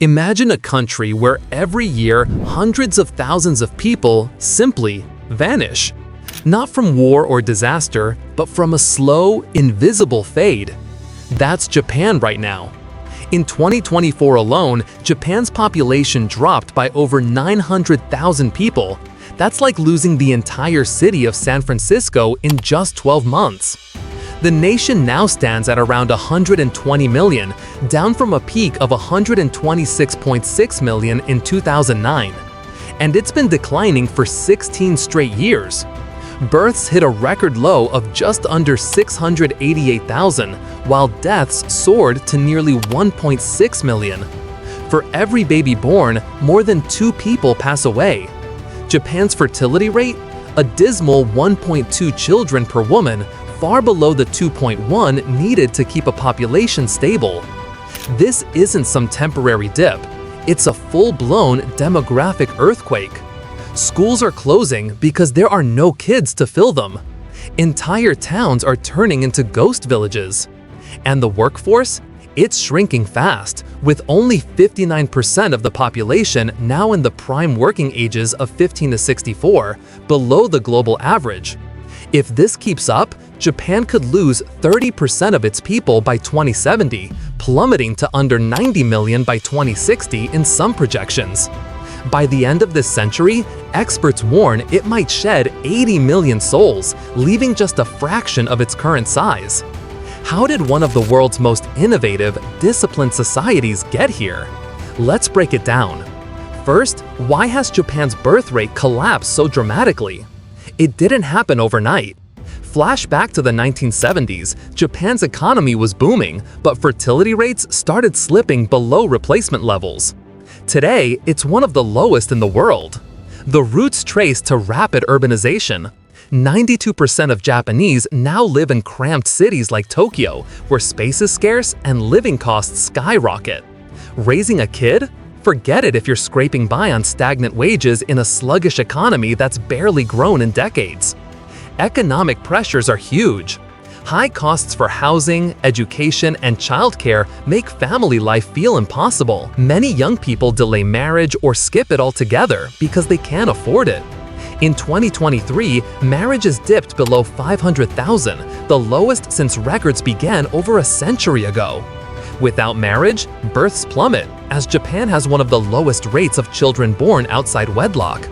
Imagine a country where every year hundreds of thousands of people simply vanish. Not from war or disaster, but from a slow, invisible fade. That's Japan right now. In 2024 alone, Japan's population dropped by over 900,000 people. That's like losing the entire city of San Francisco in just 12 months. The nation now stands at around 120 million, down from a peak of 126.6 million in 2009. And it's been declining for 16 straight years. Births hit a record low of just under 688,000, while deaths soared to nearly 1.6 million. For every baby born, more than 2 people pass away. Japan's fertility rate? A dismal 1.2 children per woman, far below the 2.1 needed to keep a population stable. This isn't some temporary dip. It's a full-blown demographic earthquake. Schools are closing because there are no kids to fill them. Entire towns are turning into ghost villages. And the workforce? It's shrinking fast, with only 59% of the population now in the prime working ages of 15 to 64, below the global average. If this keeps up, Japan could lose 30% of its people by 2070, plummeting to under 90 million by 2060 in some projections. By the end of this century, experts warn it might shed 80 million souls, leaving just a fraction of its current size. How did one of the world's most innovative, disciplined societies get here? Let's break it down. First, why has Japan's birth rate collapsed so dramatically? It didn't happen overnight. Flash back to the 1970s, Japan's economy was booming, but fertility rates started slipping below replacement levels. Today, it's one of the lowest in the world. The roots trace to rapid urbanization. 92% of Japanese now live in cramped cities like Tokyo, where space is scarce and living costs skyrocket. Raising a kid? Forget it if you're scraping by on stagnant wages in a sluggish economy that's barely grown in decades. Economic pressures are huge. High costs for housing, education, and childcare make family life feel impossible. Many young people delay marriage or skip it altogether because they can't afford it. In 2023, marriages dipped below 500,000, the lowest since records began over a century ago. Without marriage, births plummet, as Japan has one of the lowest rates of children born outside wedlock.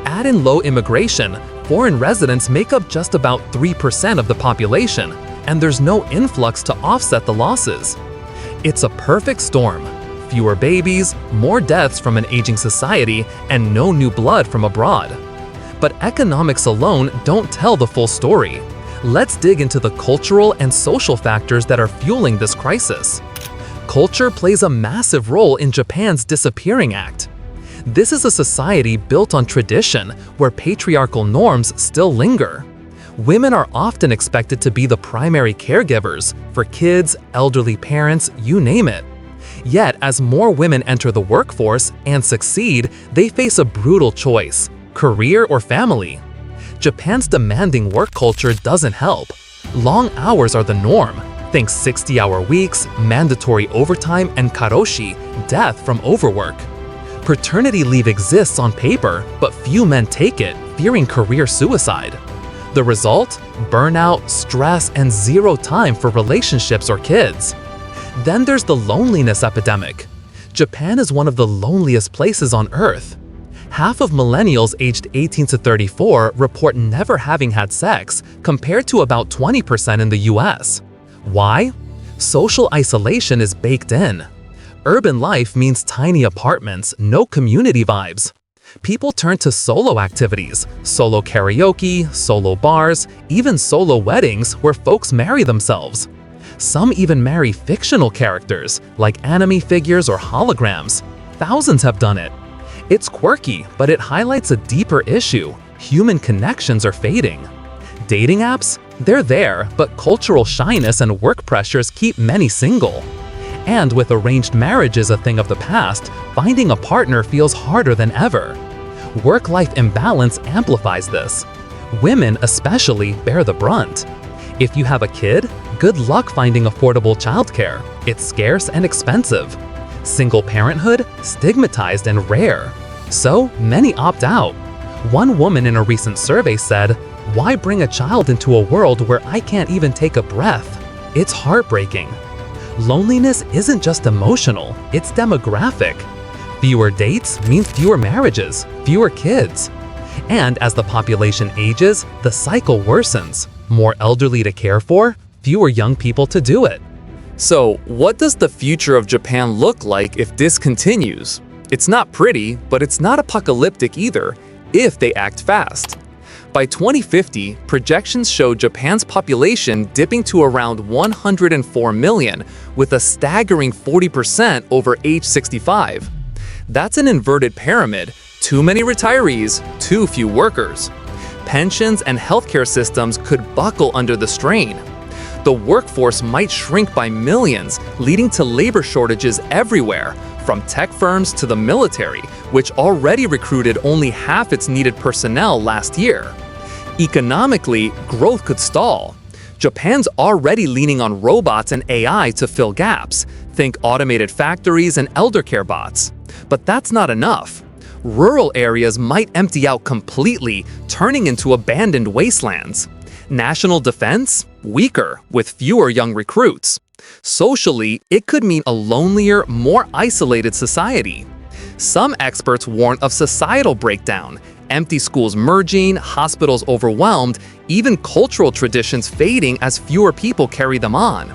Add in low immigration, foreign residents make up just about 3% of the population, and there's no influx to offset the losses. It's a perfect storm. Fewer babies, more deaths from an aging society, and no new blood from abroad. But economics alone don't tell the full story. Let's dig into the cultural and social factors that are fueling this crisis. Culture plays a massive role in Japan's disappearing act. This is a society built on tradition, where patriarchal norms still linger. Women are often expected to be the primary caregivers for kids, elderly parents, you name it. Yet, as more women enter the workforce and succeed, they face a brutal choice: career or family. Japan's demanding work culture doesn't help. Long hours are the norm. Think 60-hour weeks, mandatory overtime, and karoshi, death from overwork. Paternity leave exists on paper, but few men take it, fearing career suicide. The result? Burnout, stress, and zero time for relationships or kids. Then there's the loneliness epidemic. Japan is one of the loneliest places on Earth. Half of millennials aged 18 to 34 report never having had sex, compared to about 20% in the US. Why? Social isolation is baked in. Urban life means tiny apartments, no community vibes. People turn to solo activities, solo karaoke, solo bars, even solo weddings where folks marry themselves. Some even marry fictional characters, like anime figures or holograms. Thousands have done it. It's quirky, but it highlights a deeper issue: human connections are fading. Dating apps? They're there, but cultural shyness and work pressures keep many single. And with arranged marriages a thing of the past, finding a partner feels harder than ever. Work-life imbalance amplifies this. Women especially bear the brunt. If you have a kid, good luck finding affordable childcare. It's scarce and expensive. Single parenthood? Stigmatized and rare. So many opt out. One woman in a recent survey said, "Why bring a child into a world where I can't even take a breath?" It's heartbreaking. Loneliness isn't just emotional, it's demographic. Fewer dates mean fewer marriages, fewer kids. And as the population ages, the cycle worsens. More elderly to care for, fewer young people to do it. So, what does the future of Japan look like if this continues? It's not pretty, but it's not apocalyptic either, if they act fast. By 2050, projections show Japan's population dipping to around 104 million, with a staggering 40% over age 65. That's an inverted pyramid: too many retirees, too few workers. Pensions and healthcare systems could buckle under the strain. The workforce might shrink by millions, leading to labor shortages everywhere, from tech firms to the military, which already recruited only half its needed personnel last year. Economically, growth could stall. Japan's already leaning on robots and AI to fill gaps. Think automated factories and elder care bots. But that's not enough. Rural areas might empty out completely, turning into abandoned wastelands. National defense? Weaker, with fewer young recruits. Socially, it could mean a lonelier, more isolated society. Some experts warn of societal breakdown, empty schools merging, hospitals overwhelmed, even cultural traditions fading as fewer people carry them on.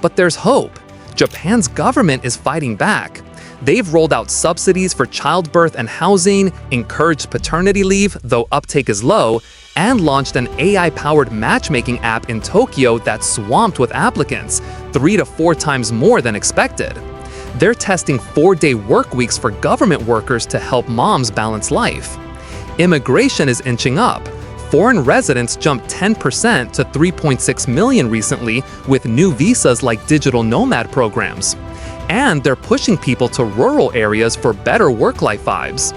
But there's hope. Japan's government is fighting back. They've rolled out subsidies for childbirth and housing, encouraged paternity leave, though uptake is low, and launched an AI-powered matchmaking app in Tokyo that's swamped with applicants, 3 to 4 times more than expected. They're testing 4-day work weeks for government workers to help moms balance life. Immigration is inching up. Foreign residents jumped 10% to 3.6 million recently with new visas like digital nomad programs. And they're pushing people to rural areas for better work-life vibes.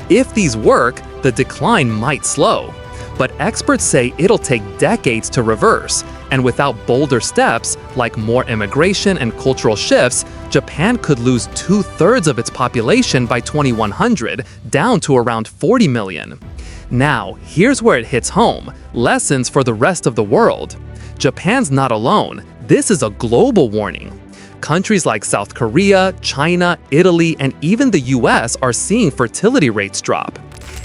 If these work, the decline might slow. But experts say it'll take decades to reverse, and without bolder steps, like more immigration and cultural shifts, Japan could lose 2/3 of its population by 2100, down to around 40 million. Now, here's where it hits home: lessons for the rest of the world. Japan's not alone. This is a global warning. Countries like South Korea, China, Italy, and even the US are seeing fertility rates drop.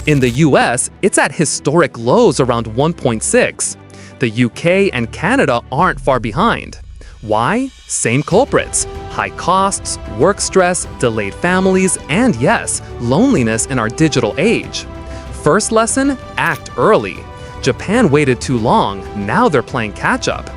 In the US, it's at historic lows around 1.6. The UK and Canada aren't far behind. Why? Same culprits: high costs, work stress, delayed families, and yes, loneliness in our digital age. First lesson: act early. Japan waited too long, now they're playing catch-up.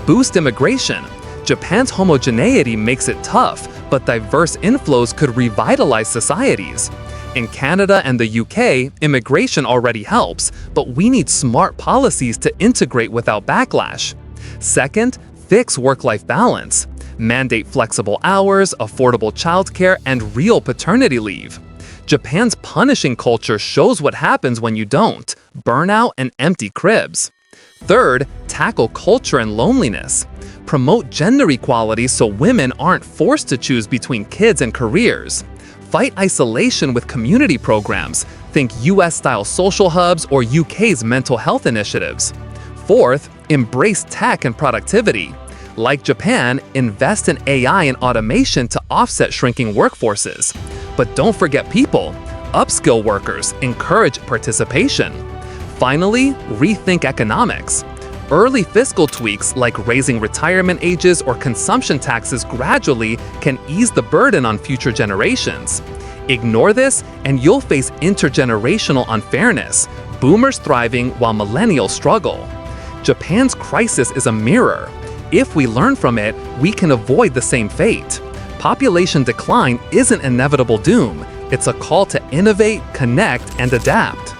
Boost immigration. Japan's homogeneity makes it tough, but diverse inflows could revitalize societies. In Canada and the UK, immigration already helps, but we need smart policies to integrate without backlash. Second, fix work-life balance. Mandate flexible hours, affordable childcare, and real paternity leave. Japan's punishing culture shows what happens when you don't: burnout and empty cribs. Third, tackle culture and loneliness. Promote gender equality so women aren't forced to choose between kids and careers. Fight isolation with community programs. Think US-style social hubs or UK's mental health initiatives. Fourth, embrace tech and productivity. Like Japan, invest in AI and automation to offset shrinking workforces. But don't forget people. Upskill workers, encourage participation. Finally, rethink economics. Early fiscal tweaks like raising retirement ages or consumption taxes gradually can ease the burden on future generations. Ignore this and you'll face intergenerational unfairness, boomers thriving while millennials struggle. Japan's crisis is a mirror. If we learn from it, we can avoid the same fate. Population decline isn't inevitable doom. It's a call to innovate, connect, and adapt.